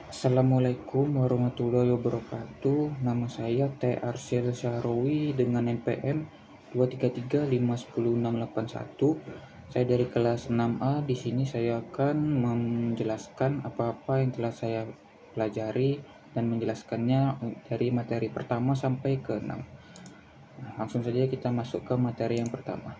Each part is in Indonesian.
Assalamualaikum warahmatullahi wabarakatuh. Nama saya T. Arsyil Syahrawi dengan NPM 233510681. Saya dari kelas 6A. Di sini saya akan menjelaskan apa-apa yang telah saya pelajari dan menjelaskannya dari materi pertama sampai ke 6. Langsung saja kita masuk ke materi yang pertama.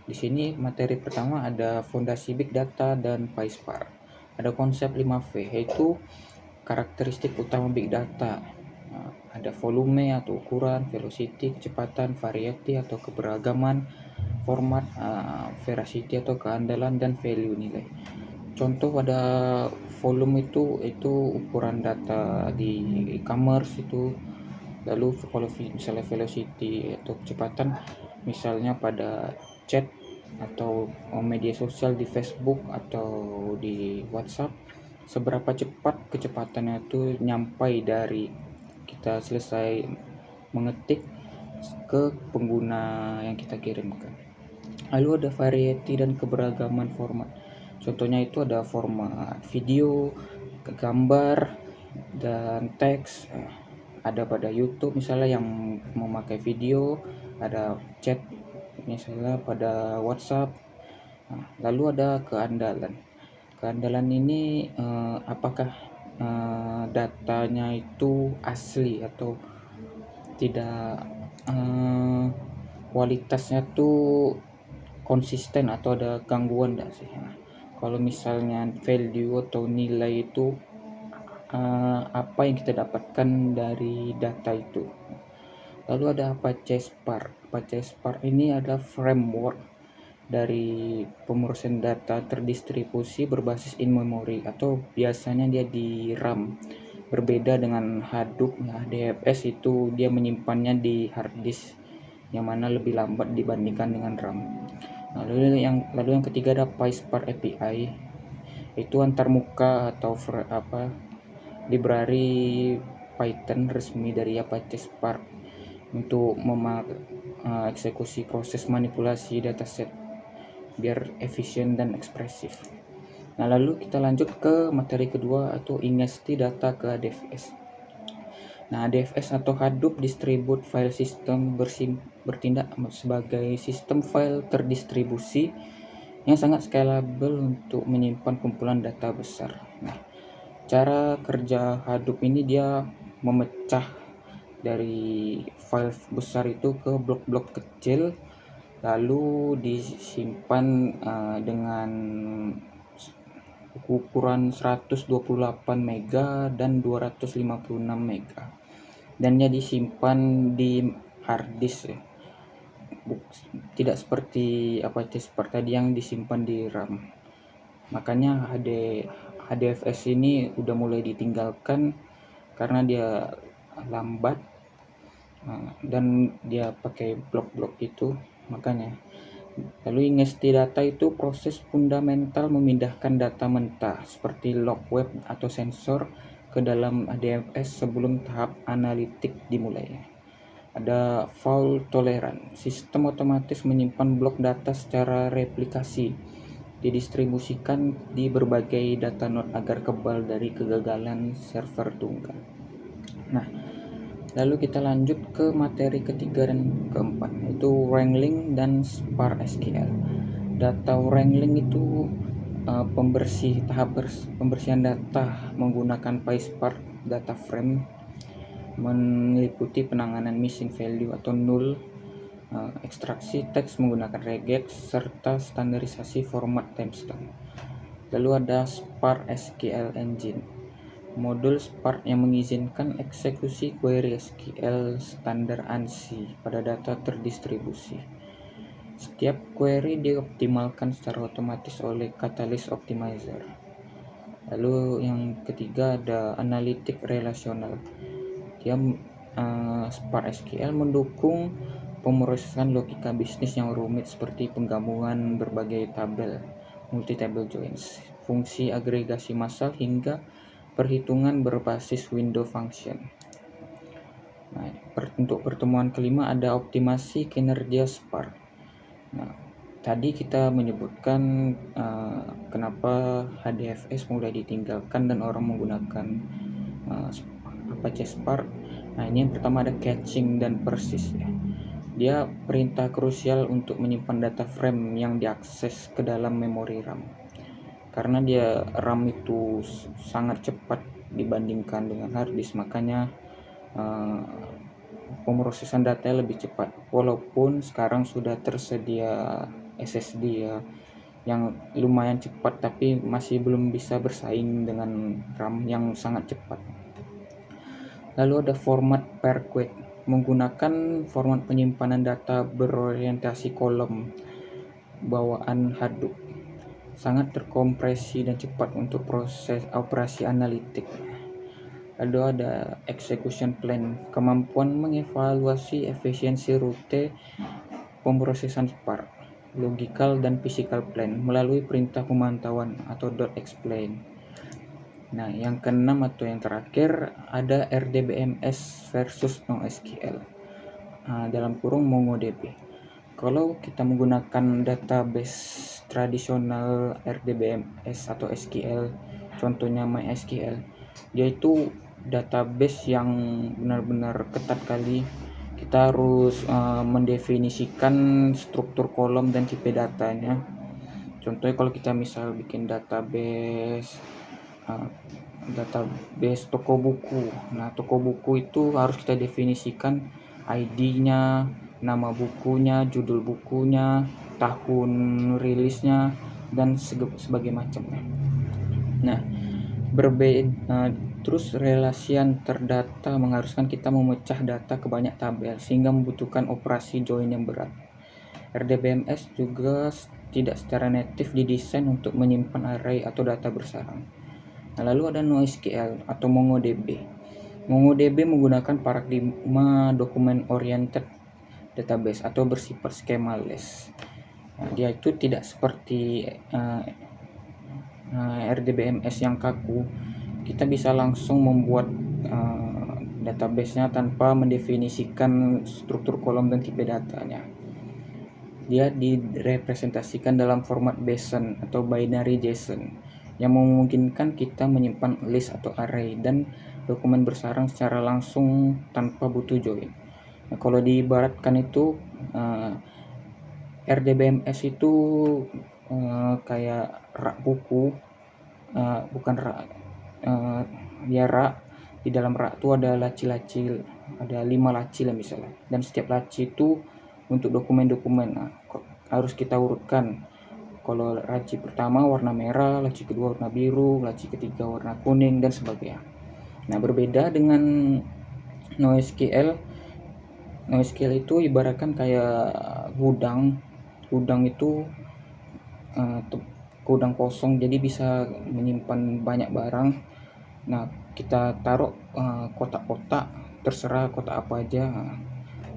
Di sini materi pertama ada fondasi Big Data dan PySpark. Ada konsep 5V, yaitu karakteristik utama Big Data. Ada volume atau ukuran, velocity, kecepatan, variety atau keberagaman, format, veracity atau keandalan, dan value nilai. Contoh pada volume itu ukuran data di e-commerce itu. Lalu kalau misalnya velocity atau kecepatan, misalnya pada chat atau media sosial di Facebook atau di WhatsApp, seberapa cepat kecepatannya itu nyampai dari kita selesai mengetik ke pengguna yang kita kirimkan. Lalu ada variety dan keberagaman format. Contohnya itu ada format video, gambar, dan teks. Ada pada YouTube misalnya yang memakai video, ada chat misalnya pada WhatsApp. Lalu ada keandalan. Keandalan ini apakah datanya itu asli atau tidak, kualitasnya tuh konsisten atau ada gangguan enggak sih. Kalau misalnya value atau nilai itu apa yang kita dapatkan dari data itu. Lalu ada Apache Spark. Apache Spark ini adalah framework dari pemrosesan data terdistribusi berbasis in memory atau biasanya dia di RAM. Berbeda dengan Hadoop, DFS itu dia menyimpannya di hard disk yang mana lebih lambat dibandingkan dengan RAM. Lalu yang ketiga ada PySpark API. Itu antarmuka atau library Python resmi dari Apache Spark untuk eksekusi proses manipulasi dataset biar efisien dan ekspresif. Nah, lalu kita lanjut ke materi kedua atau ingesti data ke ADFS. Nah, ADFS atau Hadoop Distributed File System bertindak sebagai sistem file terdistribusi yang sangat scalable untuk menyimpan kumpulan data besar. Nah, cara kerja Hadoop ini dia memecah dari file besar itu ke blok-blok kecil, lalu disimpan dengan ukuran 128 mega dan 256 mega, dan dia disimpan di hard disk ya. Tidak seperti Apache Spark tadi yang disimpan di RAM. Makanya HDFS ini udah mulai ditinggalkan karena dia lambat dan dia pakai blok-blok itu, makanya. Lalu ingesti data itu proses fundamental memindahkan data mentah seperti log web atau sensor ke dalam ADFS sebelum tahap analitik dimulai. Ada fault tolerant, sistem otomatis menyimpan blok data secara replikasi, didistribusikan di berbagai data node agar kebal dari kegagalan server tunggal. Nah, lalu kita lanjut ke materi ketiga dan keempat, yaitu wrangling dan Spark SQL. Data wrangling itu pembersihan data menggunakan PySpark data frame, meliputi penanganan missing value atau null, ekstraksi teks menggunakan regex, serta standarisasi format timestamp. Lalu ada Spark SQL Engine, modul Spark yang mengizinkan eksekusi query SQL standar ANSI pada data terdistribusi. Setiap query dioptimalkan secara otomatis oleh Catalyst Optimizer. Lalu yang ketiga ada analitik relasional. Dia Spark SQL mendukung pemrosesan logika bisnis yang rumit seperti penggabungan berbagai tabel, multi-table joins, fungsi agregasi massal hingga perhitungan berbasis window function. Nah, untuk pertemuan kelima ada optimasi kinerja Spark. Nah, tadi kita menyebutkan kenapa HDFS mulai ditinggalkan dan orang menggunakan Apache Spark. Nah, ini yang pertama ada caching dan persist ya. Dia perintah krusial untuk menyimpan data frame yang diakses ke dalam memori RAM. Karena dia RAM itu sangat cepat dibandingkan dengan hard disk, makanya pemrosesan data lebih cepat. Walaupun sekarang sudah tersedia SSD ya yang lumayan cepat, tapi masih belum bisa bersaing dengan RAM yang sangat cepat. Lalu ada format per queue, menggunakan format penyimpanan data berorientasi kolom bawaan Hadoop. Sangat terkompresi dan cepat untuk proses operasi analitik. Lalu ada execution plan, kemampuan mengevaluasi efisiensi rute pemrosesan Spark, logical dan physical plan melalui perintah pemantauan atau .explain. Nah, yang keenam atau yang terakhir ada RDBMS versus NoSQL, dalam kurung MongoDB. Kalau kita menggunakan database tradisional RDBMS atau SQL, contohnya MySQL, dia itu database yang benar-benar ketat kali. Kita harus mendefinisikan struktur kolom dan tipe datanya. Contohnya kalau kita misal bikin database toko buku. Nah, toko buku itu harus kita definisikan ID-nya, nama bukunya, judul bukunya, tahun rilisnya, dan sebagai macamnya. Nah, terus relasi antar data mengharuskan kita memecah data ke banyak tabel sehingga membutuhkan operasi join yang berat. RDBMS juga tidak secara native didesain untuk menyimpan array atau data bersarang. Nah, lalu ada NoSQL atau MongoDB. MongoDB menggunakan paradigma document oriented database atau bersifat schemaless. Nah, dia itu tidak seperti RDBMS yang kaku. Kita bisa langsung membuat database-nya tanpa mendefinisikan struktur kolom dan tipe datanya. Dia direpresentasikan dalam format BSON atau binary JSON yang memungkinkan kita menyimpan list atau array dan dokumen bersarang secara langsung tanpa butuh join. Nah, kalau diibaratkan itu RDBMS itu kayak rak buku, bukan rak, ya rak. Di dalam rak itu ada laci-laci, ada 5 laci lah misalnya, dan setiap laci itu untuk dokumen-dokumen. Nah, harus kita urutkan. Kalau laci pertama warna merah, laci kedua warna biru, laci ketiga warna kuning, dan sebagainya. Nah, berbeda dengan NoSQL. NoSQL itu ibaratkan kayak gudang itu gudang kosong, jadi bisa menyimpan banyak barang. Nah, kita taruh kotak-kotak, terserah kotak apa aja.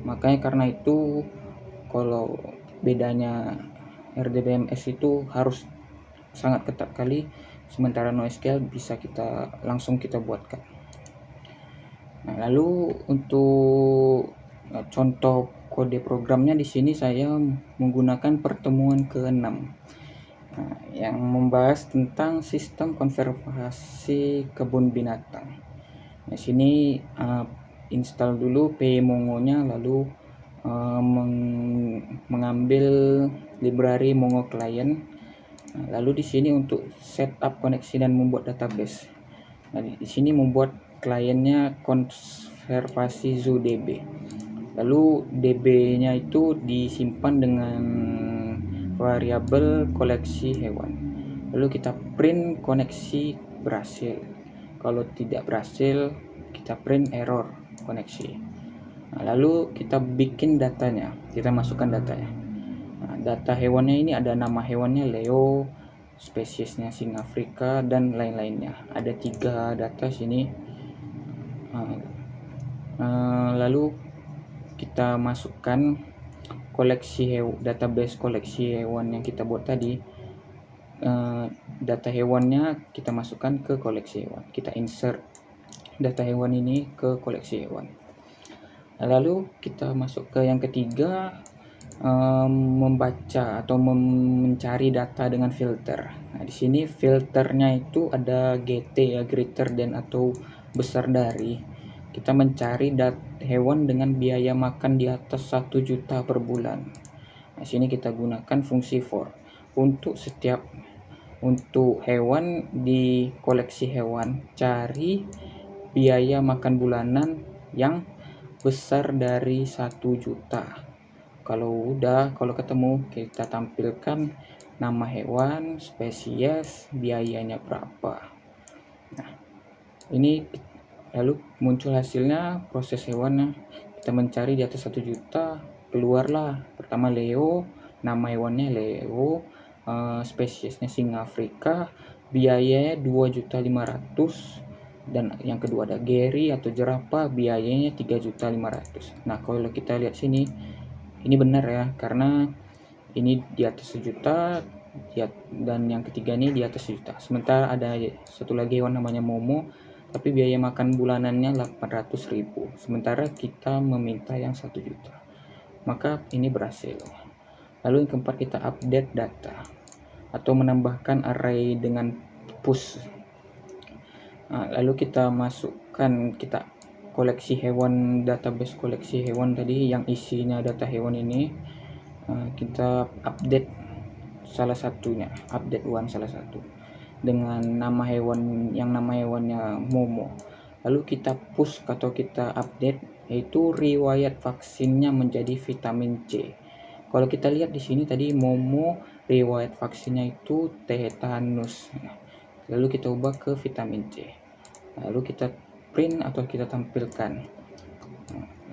Makanya karena itu kalau bedanya RDBMS itu harus sangat ketat kali, sementara NoSQL bisa langsung kita buatkan. Nah, lalu untuk contoh kode programnya di sini saya menggunakan pertemuan ke-6 yang membahas tentang sistem konservasi kebun binatang. Di sini install dulu pmongo-nya, lalu mengambil library Mongo client. Nah, lalu di sini untuk setup koneksi dan membuat database. Nah, di sini membuat kliennya konservasi ZooDB. Lalu DB-nya itu disimpan dengan variabel koleksi hewan. Lalu kita print koneksi berhasil. Kalau tidak berhasil, kita print error koneksi. Nah, lalu kita bikin datanya, kita masukkan datanya. Nah, data hewannya ini ada nama hewannya Leo, spesiesnya singa Afrika, dan lain-lainnya. Ada 3 data sini. Lalu kita masukkan database koleksi hewan yang kita buat tadi. Data hewannya kita masukkan ke koleksi hewan. Kita insert data hewan ini ke koleksi hewan. Lalu kita masuk ke yang ketiga, membaca atau mencari data dengan filter. Nah, di sini filternya itu ada GT ya, greater than atau besar dari, kita mencari hewan dengan biaya makan di atas 1 juta per bulan. Nah, sini kita gunakan fungsi for. Untuk hewan di koleksi hewan, cari biaya makan bulanan yang besar dari 1 juta. Kalau ketemu, kita tampilkan nama hewan, spesies, biayanya berapa. Nah, ini lalu muncul hasilnya, proses hewannya. Kita mencari di atas 1 juta, keluarlah pertama Leo, nama hewannya Leo, spesiesnya singa Afrika, biayanya 2.500.000, dan yang kedua ada Gary atau jerapah, biayanya 3.500.000. Nah, kalau kita lihat sini, ini benar ya, karena ini di atas 1 juta dan yang ketiga ini di atas 1 juta. Sementara ada satu lagi hewan namanya Momo, tapi biaya makan bulanannya 800.000, sementara kita meminta yang 1 juta. Maka ini berhasil. Lalu yang keempat, kita update data atau menambahkan array dengan push. Nah, lalu kita masukkan, kita koleksi hewan, database koleksi hewan tadi yang isinya data hewan ini, kita update salah satunya, update one salah satu dengan nama hewannya Momo. Lalu kita push atau kita update yaitu riwayat vaksinnya menjadi vitamin C. Kalau kita lihat di sini tadi Momo riwayat vaksinnya itu tetanus. Lalu kita ubah ke vitamin C. Lalu kita print atau kita tampilkan.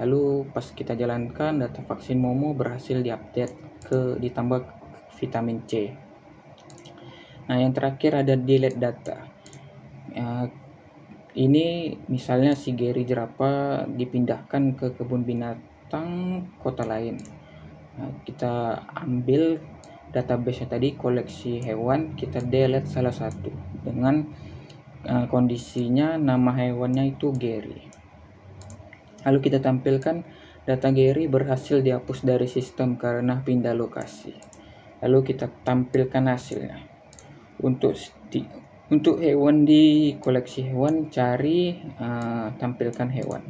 Lalu pas kita jalankan, data vaksin Momo berhasil diupdate ditambah vitamin C. Nah, yang terakhir ada delete data. Ini misalnya si Gary jerapah dipindahkan ke kebun binatang kota lain. Nah, kita ambil database tadi, koleksi hewan, kita delete salah satu dengan kondisinya nama hewannya itu Gary. Lalu kita tampilkan data Gary berhasil dihapus dari sistem karena pindah lokasi. Lalu kita tampilkan hasilnya. Untuk hewan di koleksi hewan, cari tampilkan hewan.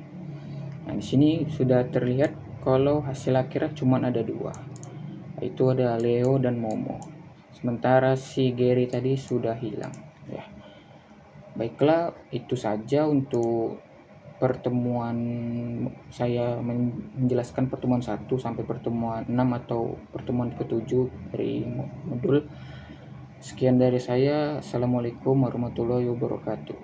Nah, di sini sudah terlihat kalau hasil akhirnya cuma ada 2, yaitu ada Leo dan Momo. Sementara si Gary tadi sudah hilang. Ya. Baiklah, itu saja untuk pertemuan saya menjelaskan pertemuan 1 sampai pertemuan 6 atau pertemuan ke-7 dari modul. Sekian dari saya. Assalamualaikum warahmatullahi wabarakatuh.